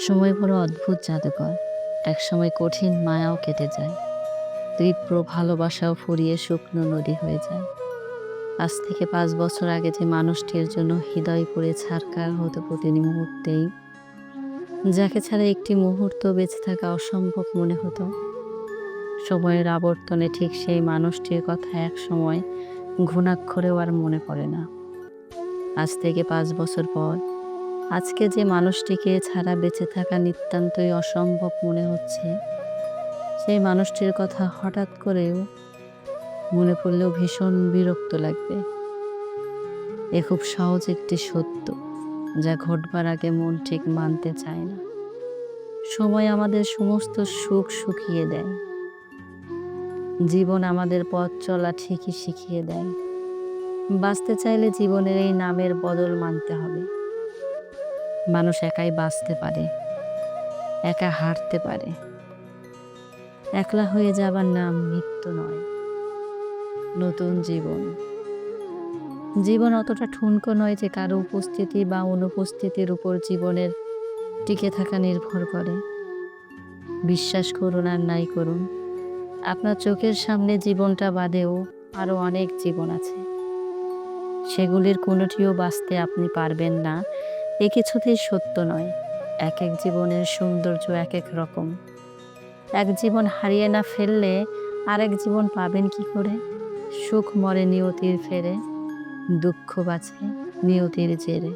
সময় বড় অদ্ভুত জাদুকর। একসময় কঠিন মায়াও কেটে যায়, তীব্র ভালোবাসাও ফুরিয়ে শুকনো নদী হয়ে যায়। আজ থেকে ৫ বছর আগে যে মানুষটির জন্য হৃদয় পুড়ে ছারখার হতো প্রতি মুহূর্তেই, যাকে ছাড়া একটি মুহূর্ত বেঁচে থাকা অসম্ভব মনে হতো, সময়ের আবর্তনে ঠিক সেই মানুষটির কথা একসময় ঘুণাক্ষরেও আর মনে পড়ে না। আজ থেকে ৫ বছর পর আজকে যে মানুষটিকে ছাড়া বেঁচে থাকা নিতান্তই অসম্ভব মনে হচ্ছে, সেই মানুষটির কথা হঠাৎ করেও মনে পড়লেও ভীষণ বিরক্ত লাগবে। এ খুব সহজ একটি সত্য, যা ঘটবার আগে মন ঠিক মানতে চায় না। সময় আমাদের সমস্ত সুখ শুকিয়ে দেয়, জীবন আমাদের পথ চলা ঠিকই শিখিয়ে দেয়। বাঁচতে চাইলে জীবনের এই নামের বদল মানতে হবে। মানুষ একাই বাঁচতে পারে, একা হারতে পারে। একলা হয়ে যাবার নাম মৃত্যু নয়, নতুন জীবন। জীবন অতটা ঠুনকো নয় যে কারো উপস্থিতি বা অনুপস্থিতির উপর জীবনের টিকে থাকা নির্ভর করে। বিশ্বাস করুন আর নাই করুন, আপনার চোখের সামনে জীবনটা বাদেও আরো অনেক জীবন আছে। সেগুলির কোনোটিও বাঁচতে আপনি পারবেন না, এ কিছুতেই সত্য নয়। এক এক জীবনের সৌন্দর্য এক এক রকম। এক জীবন হারিয়ে না ফেললে আরেক জীবন পাবেন কি করে? সুখ মরে নিয়তির ফেরে, দুঃখ বাঁচে নিয়তির জেরে।